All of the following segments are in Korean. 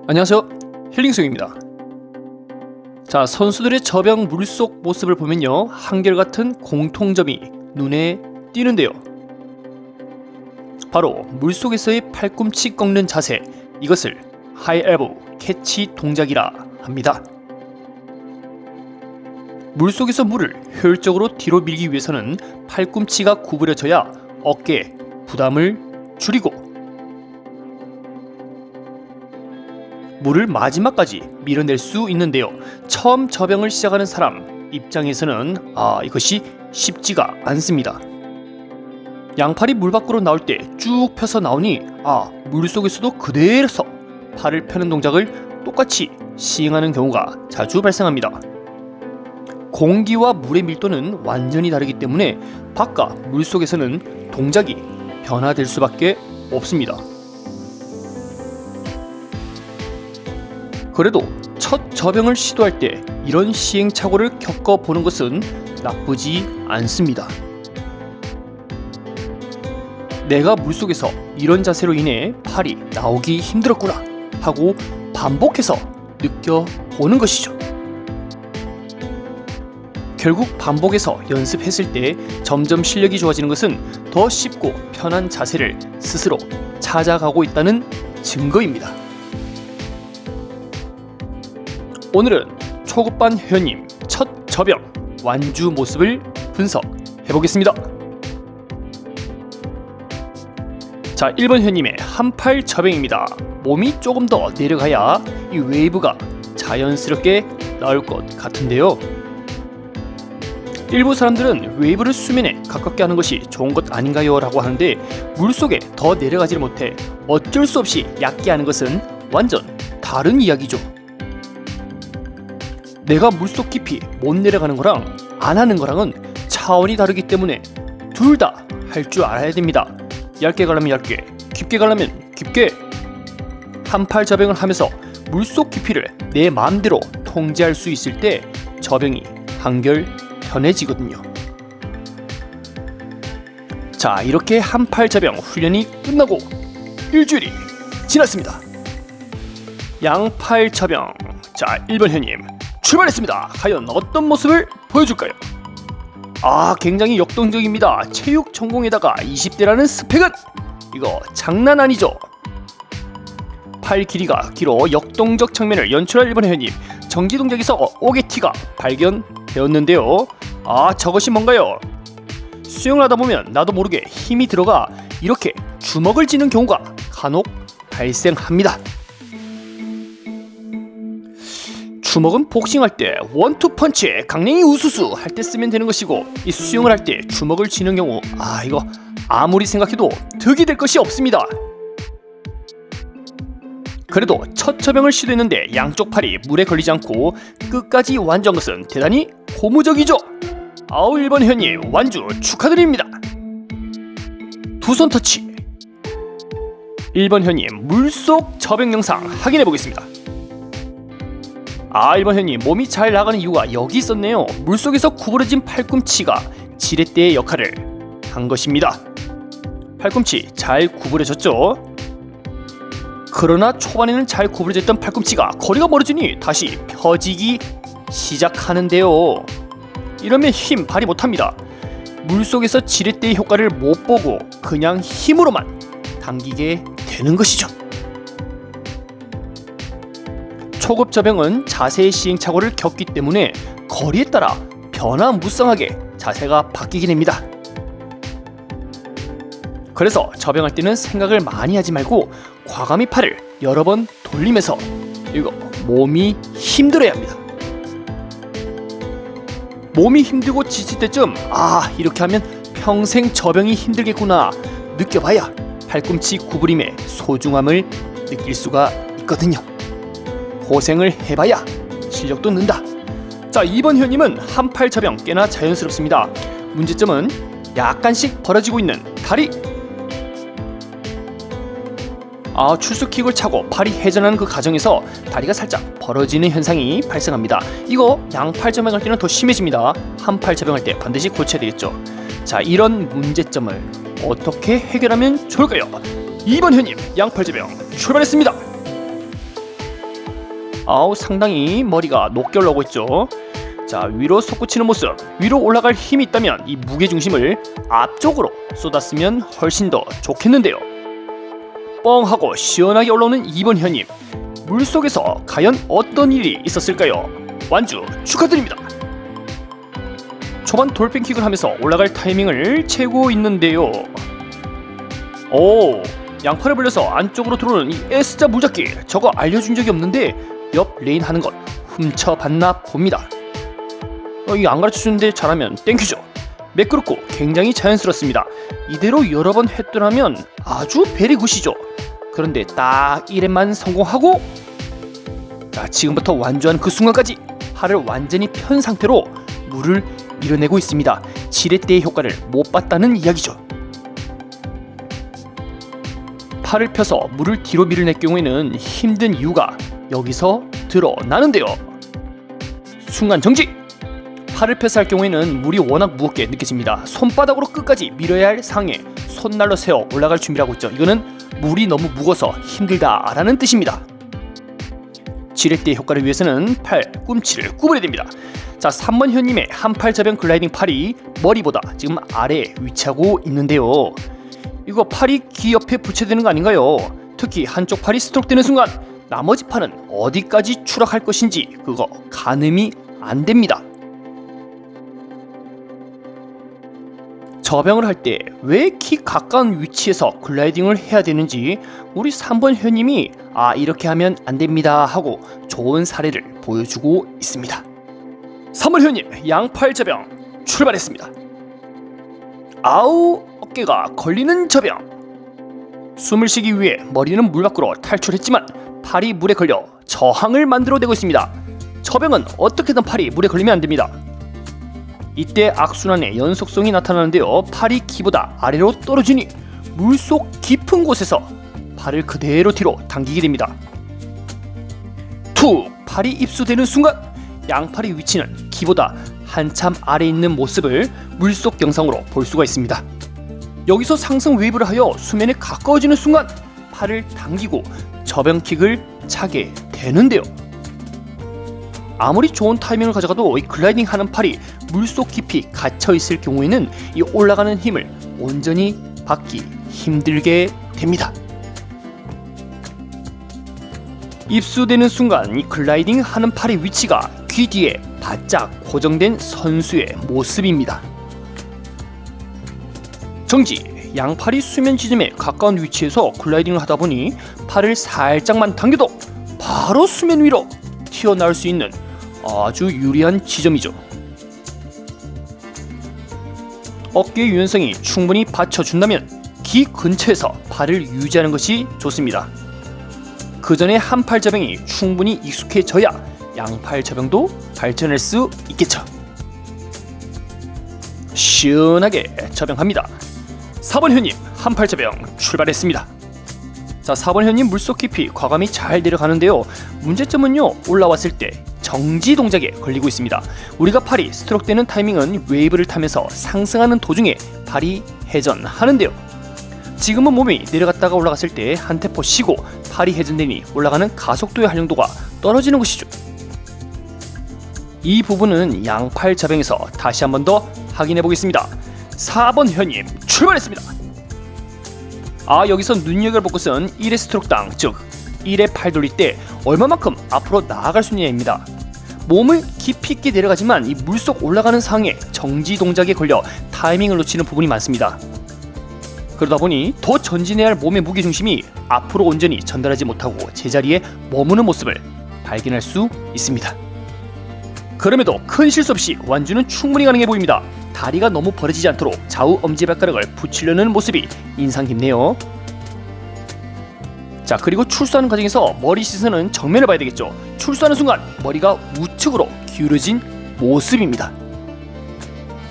안녕하세요, 힐링송입니다. 자, 선수들의 저병 물속 모습을 보면요, 한결같은 공통점이 눈에 띄는데요. 바로 물속에서의 팔꿈치 꺾는 자세, 이것을 하이 엘보우 캐치 동작이라 합니다. 물속에서 물을 효율적으로 뒤로 밀기 위해서는 팔꿈치가 구부려져야 어깨에 부담을 줄이고 물을 마지막까지 밀어낼 수 있는데요. 처음 저병을 시작하는 사람 입장에서는 이것이 쉽지가 않습니다. 양팔이 물 밖으로 나올 때 쭉 펴서 나오니 물속에서도 그대로 팔을 펴는 동작을 똑같이 시행하는 경우가 자주 발생합니다. 공기와 물의 밀도는 완전히 다르기 때문에 바깥 물속에서는 동작이 변화될 수밖에 없습니다. 그래도 첫 저병을 시도할 때 이런 시행착오를 겪어보는 것은 나쁘지 않습니다. 내가 물속에서 이런 자세로 인해 팔이 나오기 힘들었구나 하고 반복해서 느껴보는 것이죠. 결국 반복해서 연습했을 때 점점 실력이 좋아지는 것은 더 쉽고 편한 자세를 스스로 찾아가고 있다는 증거입니다. 오늘은 초급반 회원님 첫 저병 완주 모습을 분석해보겠습니다. 자, 1번 회원님의 한팔 저병입니다. 몸이 조금 더 내려가야 이 웨이브가 자연스럽게 나올 것 같은데요. 일부 사람들은 웨이브를 수면에 가깝게 하는 것이 좋은 것 아닌가요? 라고 하는데 물속에 더 내려가지를 못해 어쩔 수 없이 얕게 하는 것은 완전 다른 이야기죠. 내가 물속 깊이 못 내려가는 거랑 안 하는 거랑은 차원이 다르기 때문에 둘 다 할 줄 알아야 됩니다. 얇게 가려면 얇게, 깊게 가려면 깊게. 한팔 저병을 하면서 물속 깊이를 내 마음대로 통제할 수 있을 때 저병이 한결 편해지거든요. 자, 이렇게 한팔 저병 훈련이 끝나고 일주일이 지났습니다. 양팔 저병. 자, 1번 회원님 출발했습니다. 과연 어떤 모습을 보여줄까요? 굉장히 역동적입니다. 체육 전공에다가 20대라는 스펙은 이거 장난 아니죠. 팔 길이가 길어 역동적 장면을 연출할 1번 회원님, 정지 동작에서 오게티가 발견되었는데요. 저것이 뭔가요? 수영을 하다 보면 나도 모르게 힘이 들어가 이렇게 주먹을 쥐는 경우가 간혹 발생합니다. 주먹은 복싱할 때 원투 펀치, 강냉이 우수수 할 때 쓰면 되는 것이고, 이 수영을 할 때 주먹을 쥐는 경우 이거 아무리 생각해도 득이 될 것이 없습니다. 그래도 첫 저병을 시도했는데 양쪽 팔이 물에 걸리지 않고 끝까지 완주한 것은 대단히 고무적이죠. 1번 회원님 완주 축하드립니다. 두 손 터치. 1번 회원님 물속 저병 영상 확인해 보겠습니다. 1번 회원님 몸이 잘 나가는 이유가 여기 있었네요. 물속에서 구부러진 팔꿈치가 지렛대의 역할을 한 것입니다. 팔꿈치 잘 구부려졌죠? 그러나 초반에는 잘 구부러졌던 팔꿈치가 거리가 멀어지니 다시 펴지기 시작하는데요. 이러면 힘 발휘 못합니다. 물속에서 지렛대의 효과를 못 보고 그냥 힘으로만 당기게 되는 것이죠. 초급 저병은 자세의 시행착오를 겪기 때문에 거리에 따라 변화무쌍하게 자세가 바뀌게 됩니다. 그래서 저병할 때는 생각을 많이 하지 말고 과감히 팔을 여러 번 돌리면서 몸이 힘들어야 합니다. 몸이 힘들고 지칠 때쯤 이렇게 하면 평생 저병이 힘들겠구나 느껴봐야 팔꿈치 구부림의 소중함을 느낄 수가 있거든요. 고생을 해봐야 실력도 는다. 자, 2번 회원님은 한팔 저병 꽤나 자연스럽습니다. 문제점은 약간씩 벌어지고 있는 다리. 출수킥을 차고 팔이 회전하는 그 과정에서 다리가 살짝 벌어지는 현상이 발생합니다. 이거 양팔 저병할 때는 더 심해집니다. 한팔 저병할 때 반드시 고쳐야 되겠죠. 자, 이런 문제점을 어떻게 해결하면 좋을까요? 2번 회원님 양팔 저병 출발했습니다. 아우, 상당히 머리가 높게 올라오고 있죠. 자, 위로 솟구치는 모습. 위로 올라갈 힘이 있다면 이 무게중심을 앞쪽으로 쏟았으면 훨씬 더 좋겠는데요. 뻥 하고 시원하게 올라오는 2번 현님. 물속에서 과연 어떤 일이 있었을까요? 완주 축하드립니다. 초반 돌핀킥을 하면서 올라갈 타이밍을 채고 있는데요. 오, 양팔을 벌려서 안쪽으로 들어오는 이 S자 무작기. 저거 알려준 적이 없는데 옆 레인 하는 것 훔쳐봤나 봅니다. 이거 안 가르쳐주는데 잘하면 땡큐죠. 매끄럽고 굉장히 자연스럽습니다. 이대로 여러 번 했더라면 아주 베리굿이죠. 그런데 딱 1렙만 성공하고, 자, 지금부터 완주한 그 순간까지 팔을 완전히 편 상태로 물을 밀어내고 있습니다. 지렛대의 효과를 못 봤다는 이야기죠. 팔을 펴서 물을 뒤로 밀어낼 경우에는 힘든 이유가 여기서 드러나는데요. 순간 정지! 팔을 펴서 할 경우에는 물이 워낙 무겁게 느껴집니다. 손바닥으로 끝까지 밀어야 할 상에 손날로 세워 올라갈 준비를 하고 있죠. 이거는 물이 너무 무거워서 힘들다라는 뜻입니다. 지렛대 효과를 위해서는 팔 꿈치를 구부려야 됩니다. 자, 3번 현님의 한팔 저병 글라이딩 팔이 머리보다 지금 아래에 위치하고 있는데요. 이거 팔이 귀 옆에 붙여되는 거 아닌가요? 특히 한쪽 팔이 스트로크 되는 순간 나머지 팔은 어디까지 추락할 것인지 그거 가늠이 안 됩니다. 저병을 할 때 왜 키 가까운 위치에서 글라이딩을 해야 되는지 우리 3번 현님이 이렇게 하면 안 됩니다 하고 좋은 사례를 보여주고 있습니다. 3번 현님 양팔 저병 출발했습니다. 아우, 어깨가 걸리는 저병. 숨을 쉬기 위해 머리는 물 밖으로 탈출했지만 팔이 물에 걸려 저항을 만들어내고 있습니다. 저병은 어떻게든 팔이 물에 걸리면 안 됩니다. 이때 악순환의 연속성이 나타나는데요. 팔이 키보다 아래로 떨어지니 물속 깊은 곳에서 팔을 그대로 뒤로 당기게 됩니다. 툭! 팔이 입수되는 순간 양팔의 위치는 키보다 한참 아래에 있는 모습을 물속 영상으로 볼 수가 있습니다. 여기서 상승 웨이브를 하여 수면에 가까워지는 순간 팔을 당기고 저병킥을 차게 되는데요. 아무리 좋은 타이밍을 가져가도 이 글라이딩 하는 팔이 물속 깊이 갇혀 있을 경우에는 이 올라가는 힘을 온전히 받기 힘들게 됩니다. 입수되는 순간 이 글라이딩 하는 팔의 위치가 귀 뒤에 바짝 고정된 선수의 모습입니다. 정지! 양팔이 수면 지점에 가까운 위치에서 글라이딩을 하다 보니 팔을 살짝만 당겨도 바로 수면 위로 튀어나올 수 있는 아주 유리한 지점이죠. 어깨 유연성이 충분히 받쳐준다면 귀 근처에서 팔을 유지하는 것이 좋습니다. 그 전에 한팔 저병이 충분히 익숙해져야 양팔 저병도 발전할 수 있겠죠. 시원하게 저병합니다. 4번 현님 한팔 저병 출발했습니다. 자, 4번 현님 물속 깊이 과감히 잘 내려가는데요. 문제점은요, 올라왔을 때 정지 동작에 걸리고 있습니다. 우리가 팔이 스트로크 되는 타이밍은 웨이브를 타면서 상승하는 도중에 팔이 회전하는데요. 지금은 몸이 내려갔다가 올라갔을 때 한 템포 쉬고 팔이 회전되니 올라가는 가속도의 활용도가 떨어지는 것이죠. 이 부분은 양팔 저병에서 다시 한 번 더 확인해 보겠습니다. 4번 현님 출발했습니다. 여기서 눈여겨볼 것은 1회 스트로크당, 즉 1회 팔 돌릴 때 얼마만큼 앞으로 나아갈 수 있느냐입니다. 몸을 깊이 있게 내려가지만 이 물속 올라가는 상황에 정지 동작에 걸려 타이밍을 놓치는 부분이 많습니다. 그러다 보니 더 전진해야 할 몸의 무게중심이 앞으로 온전히 전달하지 못하고 제자리에 머무는 모습을 발견할 수 있습니다. 그럼에도 큰 실수 없이 완주는 충분히 가능해 보입니다. 다리가 너무 벌어지지 않도록 좌우 엄지발가락을 붙이려는 모습이 인상 깊네요. 자, 그리고 출수하는 과정에서 머리 시선은 정면을 봐야 되겠죠. 출수하는 순간 머리가 우측으로 기울어진 모습입니다.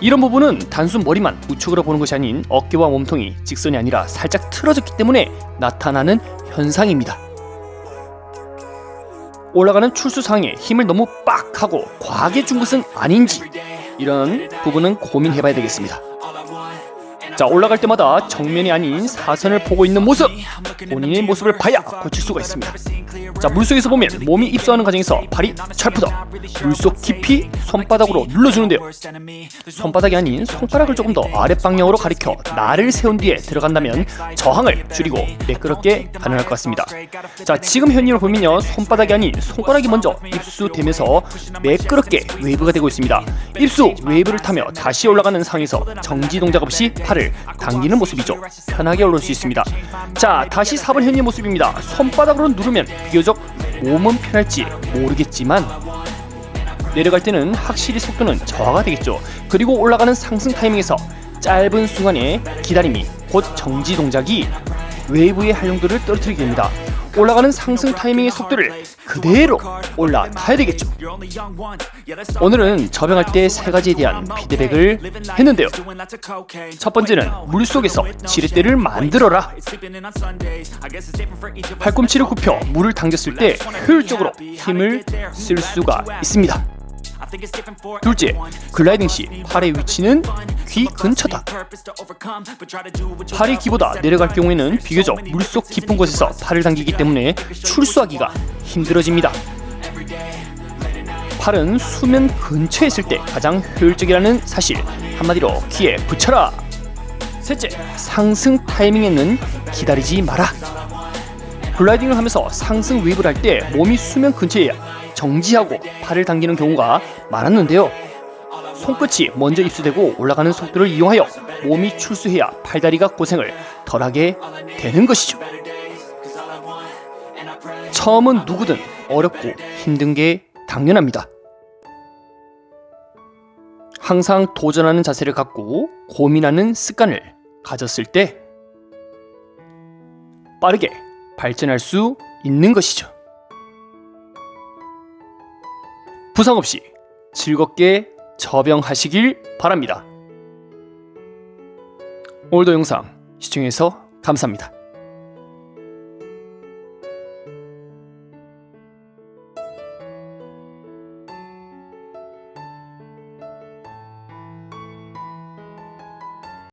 이런 부분은 단순 머리만 우측으로 보는 것이 아닌 어깨와 몸통이 직선이 아니라 살짝 틀어졌기 때문에 나타나는 현상입니다. 올라가는 출수 상황에 힘을 너무 빡 하고 과하게 준 것은 아닌지 이런 부분은 고민해봐야 되겠습니다. 자, 올라갈 때마다 정면이 아닌 사선을 보고 있는 모습, 본인의 모습을 봐야 고칠 수가 있습니다. 자, 물속에서 보면 몸이 입수하는 과정에서 발이 철푸덕 물속 깊이 손바닥으로 눌러주는데요. 손바닥이 아닌 손가락을 조금 더 아랫방향으로 가리켜 날을 세운 뒤에 들어간다면 저항을 줄이고 매끄럽게 가능할 것 같습니다. 자, 지금 현님을 보면요, 손바닥이 아닌 손가락이 먼저 입수되면서 매끄럽게 웨이브가 되고 있습니다. 입수 웨이브를 타며 다시 올라가는 상황에서 정지 동작 없이 팔을 당기는 모습이죠. 편하게 올라올 수 있습니다. 자, 다시 4번 현님 모습입니다. 손바닥으로 누르면 비교적 몸은 편할지 모르겠지만 내려갈 때는 확실히 속도는 저하가 되겠죠. 그리고 올라가는 상승 타이밍에서 짧은 순간의 기다림이 곧 정지 동작이 웨이브의 활용도를 떨어뜨리게 됩니다. 올라가는 상승 타이밍의 속도를 그대로 올라타야 되겠죠. 오늘은 접영할 때 3가지에 대한 피드백을 했는데요. 첫 번째는 물속에서 지렛대를 만들어라. 팔꿈치를 굽혀 물을 당겼을 때 효율적으로 힘을 쓸 수가 있습니다. 둘째, 글라이딩 시 팔의 위치는 귀 근처다. 팔이 귀보다 내려갈 경우에는 비교적 물속 깊은 곳에서 팔을 당기기 때문에 출수하기가 힘들어집니다. 팔은 수면 근처에 있을 때 가장 효율적이라는 사실, 한마디로 귀에 붙여라. 셋째, 상승 타이밍에는 기다리지 마라. 글라이딩을 하면서 상승 웨이브를 할 때 몸이 수면 근처에 정지하고 팔을 당기는 경우가 많았는데요. 손끝이 먼저 입수되고 올라가는 속도를 이용하여 몸이 출수해야 팔다리가 고생을 덜하게 되는 것이죠. 처음은 누구든 어렵고 힘든 게 당연합니다. 항상 도전하는 자세를 갖고 고민하는 습관을 가졌을 때 빠르게 발전할 수 있는 것이죠. 부상 없이 즐겁게 접영하시길 바랍니다. 오늘도 영상 시청해서 감사합니다.